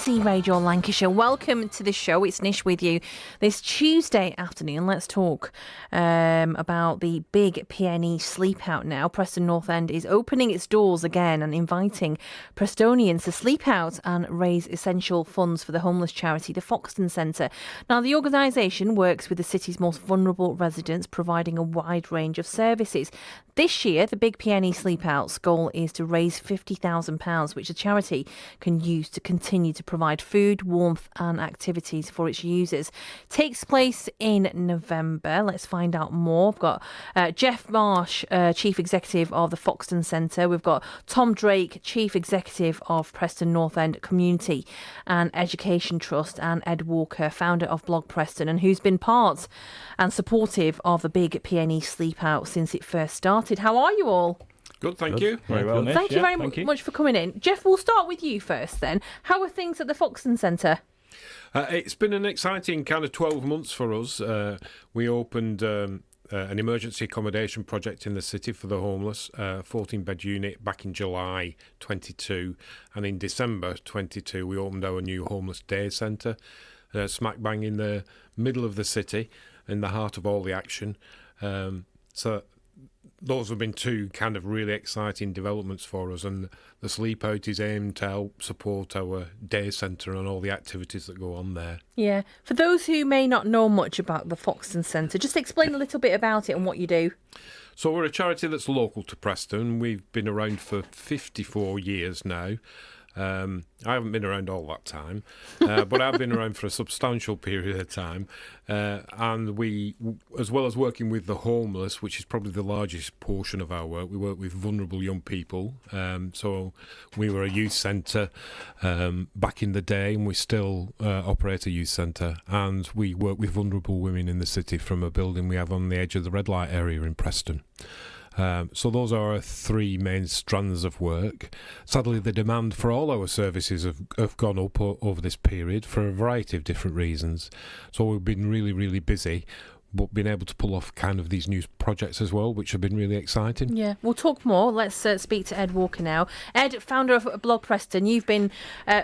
BBC Radio Lancashire. Welcome to the show. It's Nish with you this Tuesday afternoon. Let's talk about the Big PNE Sleep Out now. Preston North End is opening its doors again and inviting Prestonians to sleep out and raise essential funds for the homeless charity, the Foxton Centre. Now, the organisation works with the city's most vulnerable residents, providing a wide range of services. This year, the Big PNE Sleep Out's goal is to raise £50,000, which the charity can use to continue to provide food, warmth and activities for its users. Takes place in November. Let's find out more. We've got Jeff Marsh, Chief Executive of the Foxton Centre. We've got Tom Drake, Chief Executive of Preston North End Community and Education Trust, and Ed Walker, founder of Blog Preston, and who's been part and supportive of the Big PNE Sleep Out since it first started. How are you all? Good, thank you. Very well, Nish. Thank you very much for coming in. Jeff, we'll start with you first then. How are things at the Foxton Centre? It's been an exciting kind of 12 months for us. We opened an emergency accommodation project in the city for the homeless, 14-bed unit back in July 22, and in December 22 we opened our new homeless day centre, smack bang in the middle of the city, in the heart of all the action. So those have been two kind of really exciting developments for us, and the Sleep Out is aimed to help support our day centre and all the activities that go on there. Yeah. For those who may not know much about the Foxton Centre, just explain a little bit about it and what you do. So we're a charity that's local to Preston. We've been around for 54 years now. I haven't been around all that time, but I've been around for a substantial period of time. And we, as well as working with the homeless, which is probably the largest portion of our work, we work with vulnerable young people. So we were a youth centre back in the day, and we still operate a youth centre. And we work with vulnerable women in the city from a building we have on the edge of the red light area in Preston. So those are our three main strands of work. Sadly, the demand for all our services have gone up over this period for a variety of different reasons. So we've been really, really busy, but been able to pull off kind of these new projects as well, which have been really exciting. Yeah, we'll talk more. Let's speak to Ed Walker now. Ed, founder of Blog Preston, you've been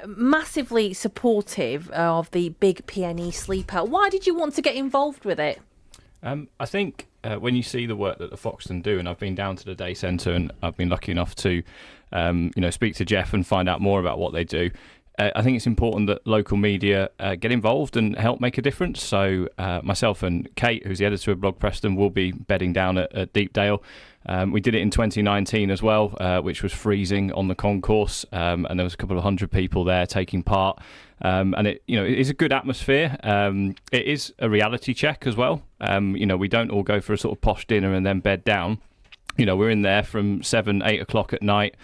massively supportive of the Big PNE Sleep Out. Why did you want to get involved with it? I think when you see the work that the Foxton do, and I've been down to the day centre and I've been lucky enough to speak to Jeff and find out more about what they do, I think it's important that local media get involved and help make a difference. So myself and Kate, who's the editor of Blog Preston, will be bedding down at Deepdale. We did it in 2019 as well, which was freezing on the concourse, and there was a couple of hundred people there taking part. And it is a good atmosphere. It is a reality check as well. We don't all go for a sort of posh dinner and then bed down. We're in there from 7, 8 o'clock at night.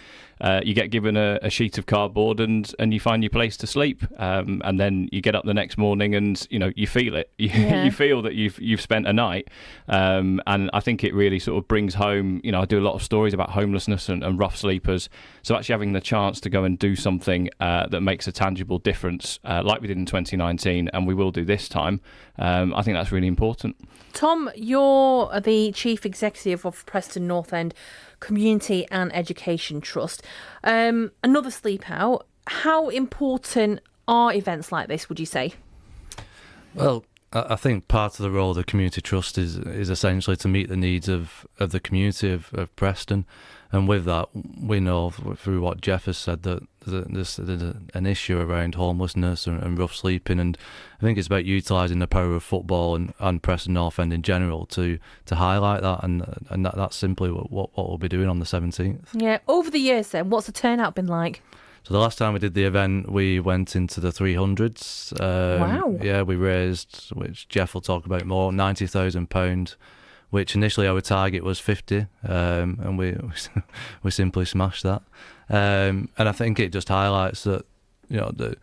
You get given a sheet of cardboard and you find your place to sleep. And then you get up the next morning and, you feel it. You feel that you've spent a night. And I think it really sort of brings home, I do a lot of stories about homelessness and rough sleepers. So actually having the chance to go and do something that makes a tangible difference, like we did in 2019, and we will do this time, I think that's really important. Tom, you're the Chief Executive of Preston North End Community and Education Trust. Another sleep out. How important are events like this, would you say? Well, I think part of the role of the Community Trust is essentially to meet the needs of the community of Preston. And with that, we know through what Jeff has said that there's an issue around homelessness and rough sleeping, and I think it's about utilising the power of football and Preston North End in general to highlight that, and that's simply what we'll be doing on the 17th. Yeah, over the years then, what's the turnout been like? So the last time we did the event, we went into the 300s. Wow. Yeah, we raised, which Jeff will talk about more, £90,000, which initially our target was 50, and we simply smashed that. And I think it just highlights that, the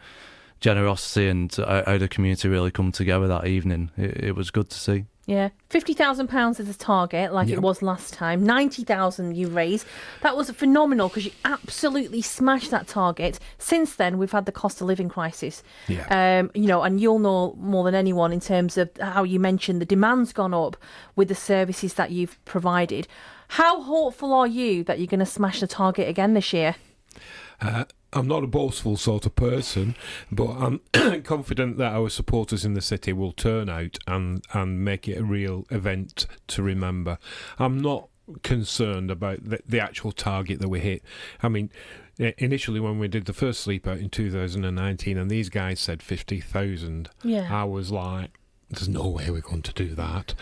generosity and how the community really come together that evening. It was good to see. Yeah, £50,000 is the target, like it was last time. 90,000 you raised. That was phenomenal because you absolutely smashed that target. Since then, we've had the cost of living crisis. Yeah. And you'll know more than anyone in terms of how you mentioned the demand's gone up with the services that you've provided. How hopeful are you that you're going to smash the target again this year? I'm not a boastful sort of person, but I'm confident that our supporters in the city will turn out and make it a real event to remember. I'm not concerned about the actual target that we hit. I mean, initially when we did the first Sleep Out in 2019 and these guys said 50,000, I was like, there's no way we're going to do that.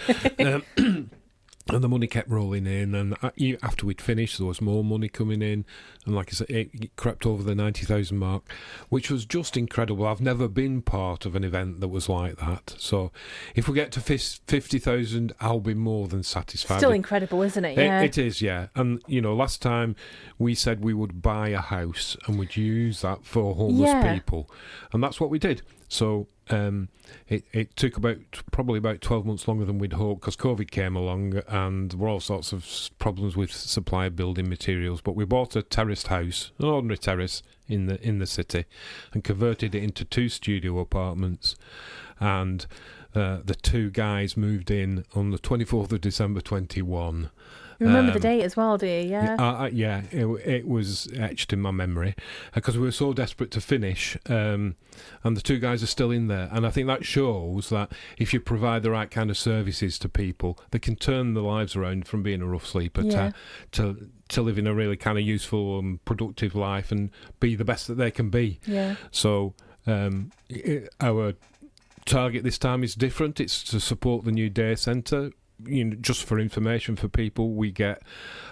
And the money kept rolling in, and after we'd finished, there was more money coming in, and like I said, it crept over the 90,000 mark, which was just incredible. I've never been part of an event that was like that. So if we get to 50,000, I'll be more than satisfied. Still incredible, isn't it? Yeah. It is, yeah. And, last time we said we would buy a house and we'd use that for homeless people, and that's what we did. So it took probably about 12 months longer than we'd hoped because COVID came along and there were all sorts of problems with supply of building materials. But we bought a terraced house, an ordinary terrace in the city, and converted it into 2 studio apartments. And the 2 guys moved in on the 24th of December 21. You remember the date as well, do you? Yeah. It was etched in my memory because we were so desperate to finish, and the 2 guys are still in there. And I think that shows that if you provide the right kind of services to people, they can turn their lives around from being a rough sleeper to living a really kind of useful and productive life and be the best that they can be. Yeah. So our target this time is different. It's to support the new day centre. Just for information for people, we get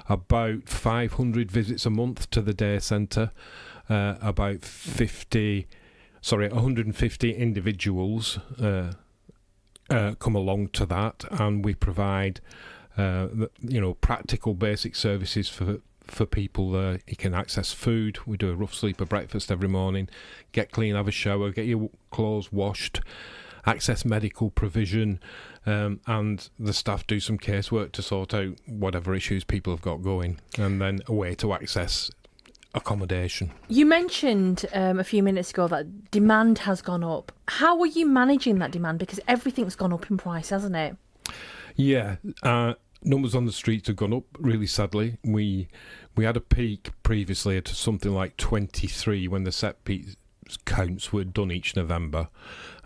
about 500 visits a month to the day centre, about 150 individuals come along to that, and we provide practical basic services for people there. You can access food. We do a rough sleeper breakfast every morning, get clean, have a shower, get your clothes washed, access medical provision, and the staff do some casework to sort out whatever issues people have got going, and then a way to access accommodation. You mentioned a few minutes ago that demand has gone up. How are you managing that demand? Because everything's gone up in price, hasn't it? Yeah, numbers on the streets have gone up really sadly. We had a peak previously at something like 23 when the set piece counts were done each November,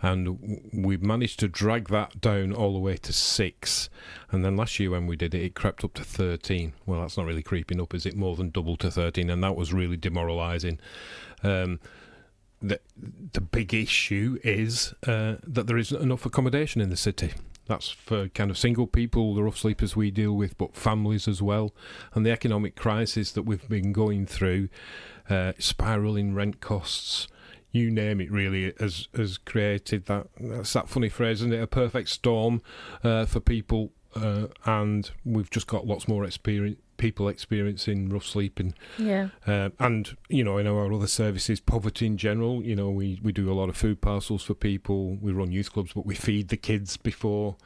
and we've managed to drag that down all the way to 6, and then last year when we did it, it crept up to 13. Well, that's not really creeping up, is it? More than double to 13, and that was really demoralising. The big issue is that there isn't enough accommodation in the city. That's for kind of single people, the rough sleepers we deal with, but families as well. And the economic crisis that we've been going through, spiralling rent costs, you name it, really, has created that's that funny phrase, isn't it? A perfect storm for people, and we've just got lots more people experiencing rough sleeping. Yeah. And, in our other services, poverty in general, we do a lot of food parcels for people. We run youth clubs, but we feed the kids before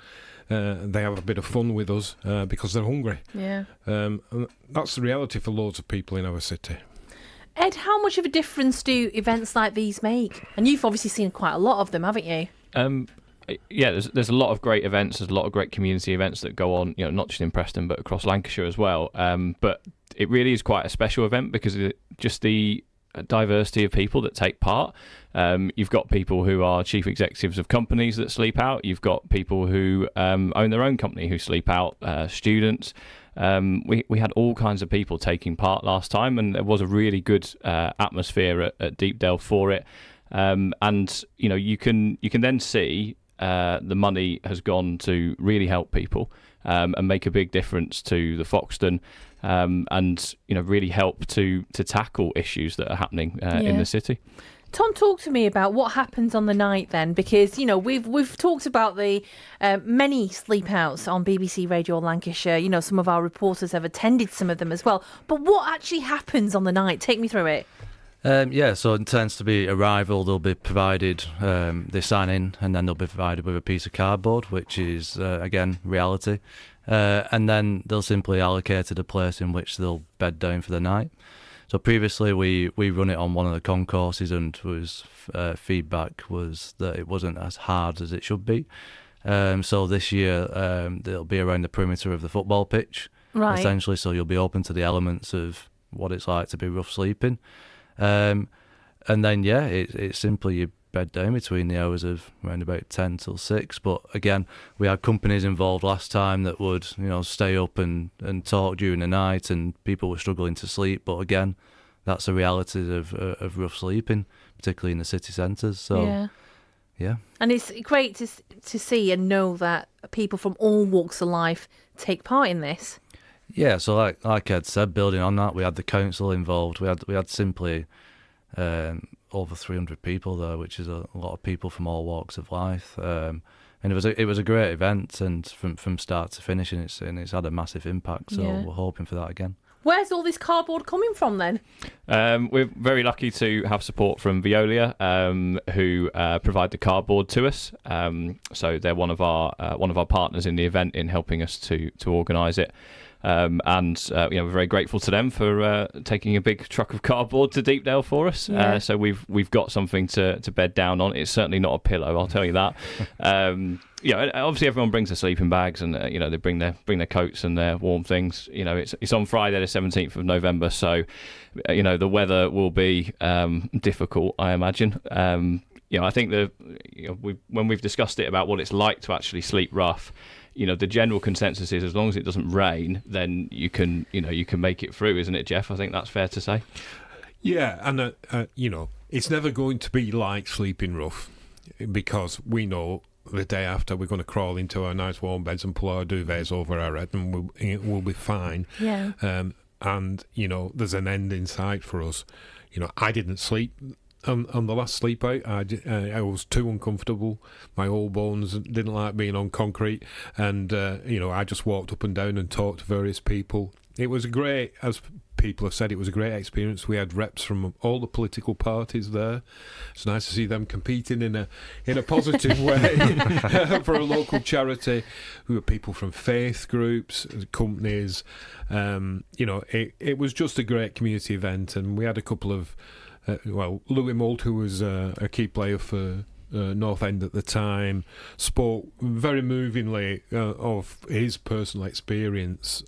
they have a bit of fun with us because they're hungry. Yeah. And that's the reality for loads of people in our city. Ed, how much of a difference do events like these make? And you've obviously seen quite a lot of them, haven't you? Yeah, there's a lot of great events. There's a lot of great community events that go on, not just in Preston, but across Lancashire as well. But it really is quite a special event because of just the diversity of people that take part. You've got people who are chief executives of companies that sleep out. You've got people who own their own company who sleep out, students. We had all kinds of people taking part last time, and there was a really good atmosphere at Deepdale for it. And you can then see the money has gone to really help people and make a big difference to the Foxton, and really help to tackle issues that are happening in the city. Tom, talk to me about what happens on the night then, because we've talked about the many sleep outs on BBC Radio Lancashire. Some of our reporters have attended some of them as well. But what actually happens on the night? Take me through it. So it tends to be arrival. They'll be provided, they sign in, and then they'll be provided with a piece of cardboard, which is, again, reality. And then they'll simply allocated a place in which they'll bed down for the night. So previously we run it on one of the concourses, and feedback was that it wasn't as hard as it should be. So this year it'll be around the perimeter of the football pitch, right, essentially. So you'll be open to the elements of what it's like to be rough sleeping. And then, it's simply you bed down between the hours of around about 10 till 6. But again, we had companies involved last time that would, stay up and talk during the night, and people were struggling to sleep. But again, that's the reality of rough sleeping, particularly in the city centres. So, yeah. And it's great to see and know that people from all walks of life take part in this. Yeah, so like Ed said, building on that, we had the council involved. We had simply over 300 people there, which is a lot of people from all walks of life. And it was a great event, and from start to finish, and it's had a massive impact. So we're hoping for that again. Where's all this cardboard coming from then? We're very lucky to have support from Veolia, who provide the cardboard to us. So they're one of our partners in the event in helping us to organise it. We're very grateful to them for taking a big truck of cardboard to Deepdale for us. Yeah. So we've got something to bed down on. It's certainly not a pillow, I'll tell you that. Obviously everyone brings their sleeping bags, and they bring their coats and their warm things. It's on Friday the 17th of November, so the weather will be difficult, I imagine. I think when we've discussed it about what it's like to actually sleep rough, the general consensus is as long as it doesn't rain, then you can make it through, isn't it, Jeff? I think that's fair to say. Yeah, and it's never going to be like sleeping rough, because we know the day after we're going to crawl into our nice warm beds and pull our duvets over our head, and we'll be fine. Yeah. And there's an end in sight for us. I didn't sleep on the last sleep out. I was too uncomfortable. My old bones didn't like being on concrete, and I just walked up and down and talked to various people. It was great, as people have said, it was a great experience. We had reps from all the political parties there. It's nice to see them competing in a positive way for a local charity. We were people from faith groups, companies. It was just a great community event, and we had a couple of Louis Moult, who was a key player for North End at the time, spoke very movingly of his personal experience,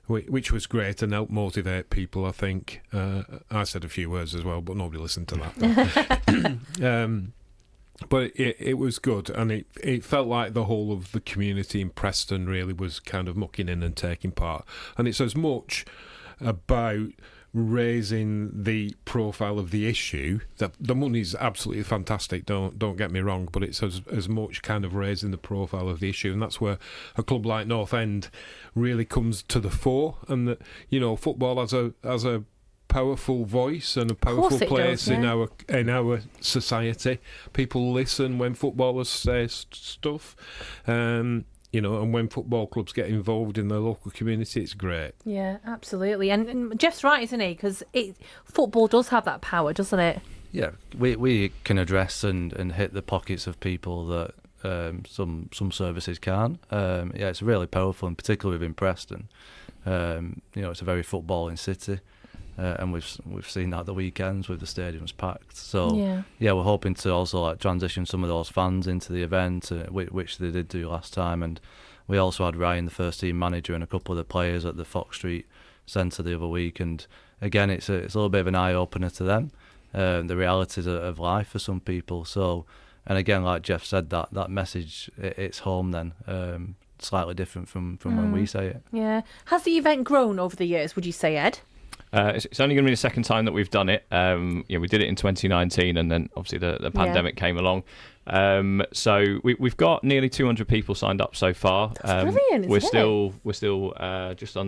which was great and helped motivate people, I think. I said a few words as well, but nobody listened to that. But it was good, and it felt like the whole of the community in Preston really was kind of mucking in and taking part. And it's as much about raising the profile of the issue. The money's absolutely fantastic, don't get me wrong, but it's as much kind of raising the profile of the issue, and that's where a club like North End really comes to the fore. And that football has a powerful voice and a powerful place in our society. People listen when footballers say stuff. And when football clubs get involved in their local community, it's great. Yeah, absolutely. And Jeff's right, isn't he? Because football does have that power, doesn't it? Yeah, we can address and hit the pockets of people that some services can't. It's really powerful, and particularly within Preston. It's a very footballing city. And we've seen that the weekends with the stadiums packed. So we're hoping to also transition some of those fans into the event, which they did do last time. And we also had Ryan, the first team manager, and a couple of the players at the Foxton Centre the other week. And again, it's a little bit of an eye opener to them, the realities of life for some people. So, and again, like Jeff said, that message, it's home then, slightly different from when we say it. Yeah. Has the event grown over the years, would you say, Ed? It's only going to be the second time that we've done it. We did it in 2019, and then obviously the pandemic came along. So we've got nearly 200 people signed up so far. That's brilliant. We're still just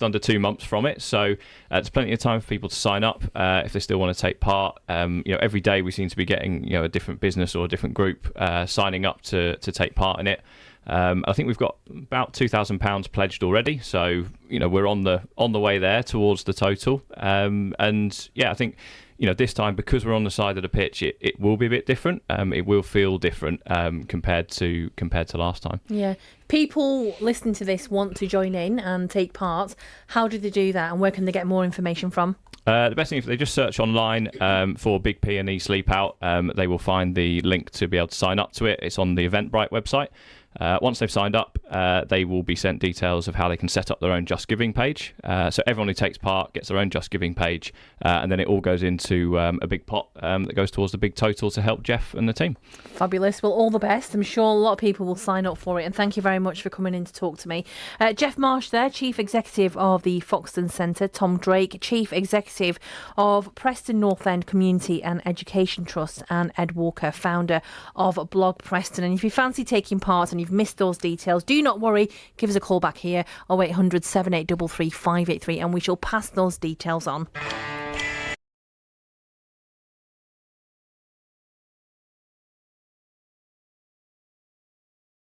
under 2 months from it. So there's plenty of time for people to sign up if they still want to take part. Every day we seem to be getting a different business or a different group signing up to take part in it. I think we've got about £2,000 pledged already, so we're on the way there towards the total. I think this time, because we're on the side of the pitch, it will be a bit different. It will feel different compared to last time. Yeah, people listening to this want to join in and take part. How do they do that, and where can they get more information from? The best thing, if they just search online for Big PNE Sleep Out, they will find the link to be able to sign up to it. It's on the Eventbrite website. Once they've signed up, they will be sent details of how they can set up their own Just Giving page. So everyone who takes part gets their own Just Giving page, and then it all goes into a big pot that goes towards the big total to help Jeff and the team. Fabulous. Well, all the best. I'm sure a lot of people will sign up for it. And thank you very much for coming in to talk to me. Jeff Marsh there, Chief Executive of the Foxton Centre. Tom Drake, Chief Executive of Preston North End Community and Education Trust. And Ed Walker, founder of Blog Preston. And if you fancy taking part and you've missed those details, do not worry. Give us a call back here, 0800 7833 583, and we shall pass those details on.